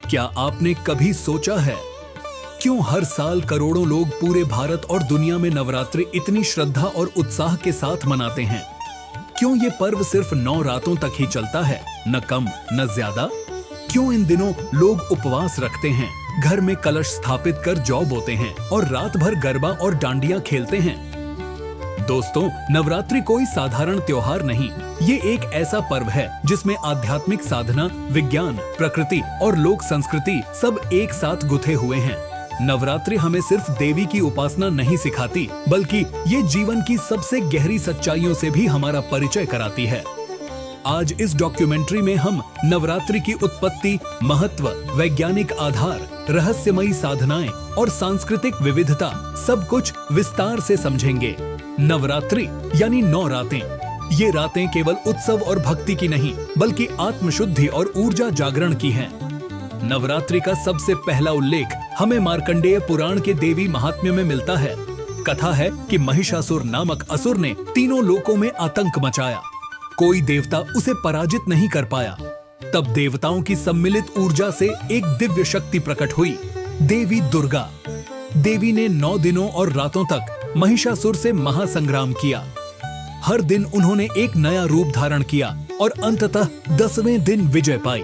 क्या आपने कभी सोचा है क्यों हर साल करोड़ों लोग पूरे भारत और दुनिया में नवरात्रि इतनी श्रद्धा और उत्साह के साथ मनाते हैं? क्यों ये पर्व सिर्फ 9 रातों तक ही चलता है, न कम न ज्यादा? क्यों इन दिनों लोग उपवास रखते हैं, घर में कलश स्थापित कर जौ बोते हैं और रात भर गरबा और डांडिया खेलते हैं? दोस्तों, नवरात्रि कोई साधारण त्योहार नहीं, ये एक ऐसा पर्व है जिसमें आध्यात्मिक साधना, विज्ञान, प्रकृति और लोक संस्कृति सब एक साथ गुथे हुए हैं। नवरात्रि हमें सिर्फ देवी की उपासना नहीं सिखाती, बल्कि ये जीवन की सबसे गहरी सच्चाइयों से भी हमारा परिचय कराती है। आज इस डॉक्यूमेंट्री में हम नवरात्रि की उत्पत्ति, महत्व, वैज्ञानिक आधार, रहस्यमयी साधनाएं और सांस्कृतिक विविधता सब कुछ विस्तार से समझेंगे। नवरात्रि यानी 9 रातें। ये रातें केवल उत्सव और भक्ति की नहीं, बल्कि आत्मशुद्धि और ऊर्जा जागरण की हैं। नवरात्रि का सबसे पहला उल्लेख हमें मार्कंडेय पुराण के देवी महात्म्य में मिलता है। कथा है कि महिषासुर नामक असुर ने तीनों लोकों में आतंक मचाया। कोई देवता उसे पराजित नहीं कर पाया। तब देवताओं की सम्मिलित ऊर्जा से एक दिव्य शक्ति प्रकट हुई, देवी दुर्गा। देवी ने 9 दिनों और रातों तक महिषासुर से महासंग्राम किया। हर दिन उन्होंने एक नया रूप धारण किया और अंततः 10वें दिन विजय पाई।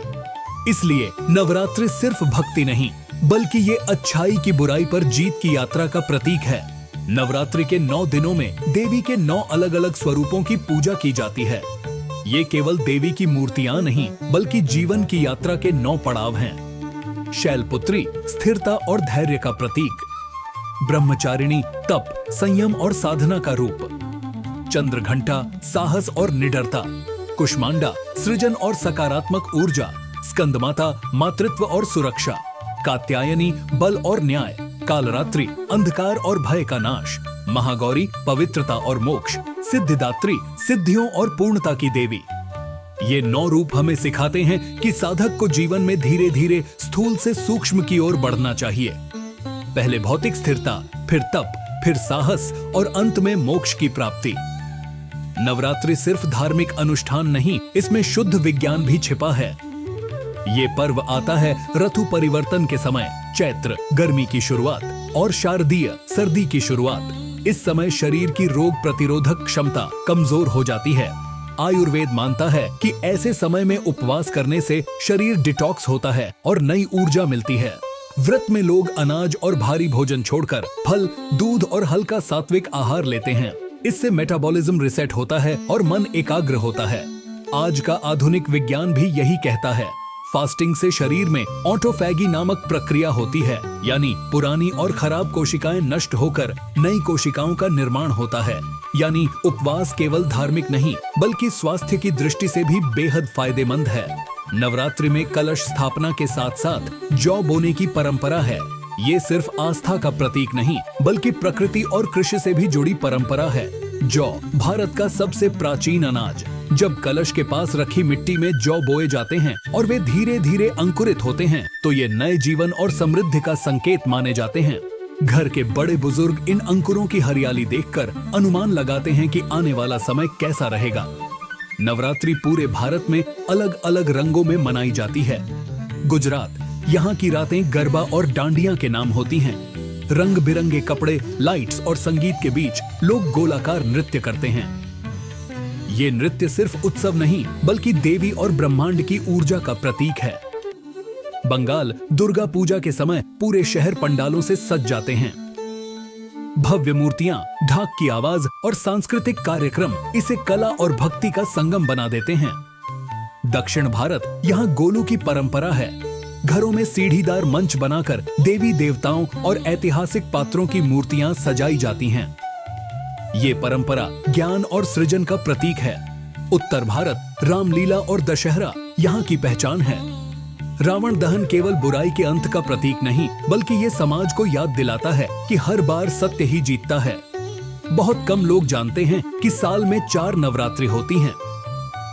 इसलिए नवरात्रि सिर्फ भक्ति नहीं, बल्कि ये अच्छाई की बुराई पर जीत की यात्रा का प्रतीक है। नवरात्रि के 9 दिनों में देवी के 9 अलग अलग स्वरूपों की पूजा की जाती है। ये केवल देवी की मूर्तियां नहीं, बल्कि जीवन की यात्रा के 9 पड़ाव हैं। शैलपुत्री स्थिरता और धैर्य का प्रतीक, ब्रह्मचारिणी तप, संयम और साधना का रूप, चंद्रघंटा साहस और निडरता, कुष्मांडा सृजन और सकारात्मक ऊर्जा, स्कंदमाता मातृत्व और सुरक्षा, कात्यायनी बल और न्याय, कालरात्रि अंधकार और भय का नाश, महागौरी पवित्रता और मोक्ष, सिद्धिदात्री सिद्धियों और पूर्णता की देवी। ये 9 रूप हमें सिखाते हैं कि साधक को जीवन में धीरे धीरे स्थूल से सूक्ष्म की ओर बढ़ना चाहिए। पहले भौतिक स्थिरता, फिर तप, फिर साहस और अंत में मोक्ष की प्राप्ति। नवरात्रि सिर्फ धार्मिक अनुष्ठान नहीं, इसमें शुद्ध विज्ञान भी छिपा है। ये पर्व आता है ऋतु परिवर्तन के समय, चैत्र गर्मी की शुरुआत और शारदीय सर्दी की शुरुआत। इस समय शरीर की रोग प्रतिरोधक क्षमता कमजोर हो जाती है। आयुर्वेद मानता है कि ऐसे समय में उपवास करने से शरीर डिटॉक्स होता है और नई ऊर्जा मिलती है। व्रत में लोग अनाज और भारी भोजन छोड़कर फल, दूध और हल्का सात्विक आहार लेते हैं। इससे मेटाबॉलिज्म रिसेट होता है और मन एकाग्र होता है। आज का आधुनिक विज्ञान भी यही कहता है। फास्टिंग से शरीर में ऑटोफैगी नामक प्रक्रिया होती है, यानी पुरानी और खराब कोशिकाएं नष्ट होकर नई कोशिकाओं का निर्माण होता है। यानी उपवास केवल धार्मिक नहीं, बल्कि स्वास्थ्य की दृष्टि से भी बेहद फायदेमंद है। नवरात्रि में कलश स्थापना के साथ साथ जौ बोने की परंपरा है। ये सिर्फ आस्था का प्रतीक नहीं, बल्कि प्रकृति और कृषि से भी जुड़ी परंपरा है। जौ भारत का सबसे प्राचीन अनाज। जब कलश के पास रखी मिट्टी में जौ बोए जाते हैं और वे धीरे धीरे अंकुरित होते हैं, तो ये नए जीवन और समृद्धि का संकेत माने जाते हैं। घर के बड़े बुजुर्ग इन अंकुरों की हरियाली देखकर अनुमान लगाते हैं कि आने वाला समय कैसा रहेगा। नवरात्रि पूरे भारत में अलग अलग रंगों में मनाई जाती है। गुजरात, यहाँ की रातें गरबा और डांडिया के नाम होती हैं। रंग बिरंगे कपड़े, लाइट्स और संगीत के बीच लोग गोलाकार नृत्य करते हैं। ये नृत्य सिर्फ उत्सव नहीं, बल्कि देवी और ब्रह्मांड की ऊर्जा का प्रतीक है। बंगाल, दुर्गा पूजा के समय पूरे शहर पंडालों से सज जाते हैं। भव्य मूर्तियां, ढाक की आवाज और सांस्कृतिक कार्यक्रम इसे कला और भक्ति का संगम बना देते हैं। दक्षिण भारत, यहाँ गोलू की परंपरा है। घरों में सीढ़ीदार मंच बनाकर देवी देवताओं और ऐतिहासिक पात्रों की मूर्तियां सजाई जाती हैं। ये परंपरा ज्ञान और सृजन का प्रतीक है। उत्तर भारत, रामलीला और दशहरा यहाँ की पहचान है। रावण दहन केवल बुराई के अंत का प्रतीक नहीं, बल्कि ये समाज को याद दिलाता है कि हर बार सत्य ही जीतता है। बहुत कम लोग जानते हैं कि साल में 4 नवरात्रि होती हैं।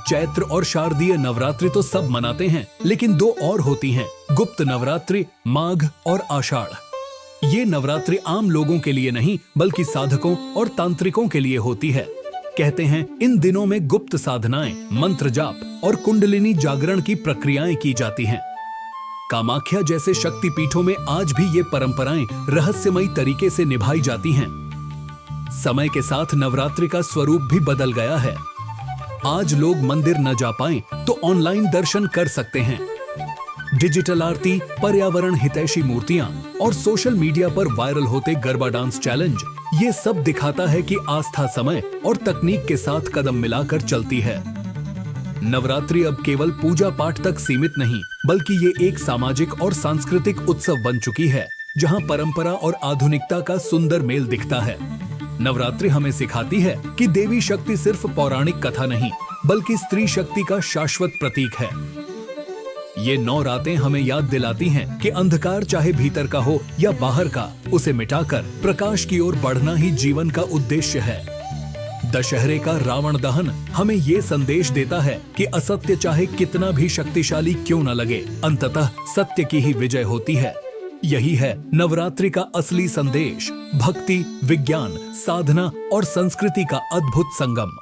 चैत्र और शारदीय नवरात्रि तो सब मनाते हैं, लेकिन 2 और होती हैं, गुप्त नवरात्रि, माघ और आषाढ़। ये नवरात्रि आम लोगों के लिए नहीं, बल्कि साधकों और तांत्रिकों के लिए होती है। कहते हैं इन दिनों में गुप्त साधनाएं, मंत्र जाप और कुंडलिनी जागरण की प्रक्रियाएं की जाती हैं। कामाख्या जैसे शक्तिपीठों में आज भी ये परंपराएं रहस्यमयी तरीके से निभाई जाती हैं। समय के साथ नवरात्रि का स्वरूप भी बदल गया है। आज लोग मंदिर न जा पाएं तो ऑनलाइन दर्शन कर सकते हैं। डिजिटल आरती, पर्यावरण हितैषी मूर्तियां और सोशल मीडिया पर वायरल होते गरबा डांस चैलेंज, ये सब दिखाता है कि आस्था समय और तकनीक के साथ कदम मिलाकर चलती है। नवरात्रि अब केवल पूजा पाठ तक सीमित नहीं, बल्कि ये एक सामाजिक और सांस्कृतिक उत्सव बन चुकी है, जहां परंपरा और आधुनिकता का सुंदर मेल दिखता है। नवरात्रि हमें सिखाती है कि देवी शक्ति सिर्फ पौराणिक कथा नहीं, बल्कि स्त्री शक्ति का शाश्वत प्रतीक है। ये 9 रातें हमें याद दिलाती हैं कि अंधकार चाहे भीतर का हो या बाहर का, उसे मिटाकर प्रकाश की ओर बढ़ना ही जीवन का उद्देश्य है। दशहरे का रावण दहन हमें ये संदेश देता है कि असत्य चाहे कितना भी शक्तिशाली क्यों न लगे, अंततः सत्य की ही विजय होती है। यही है नवरात्रि का असली संदेश, भक्ति, विज्ञान, साधना और संस्कृति का अद्भुत संगम।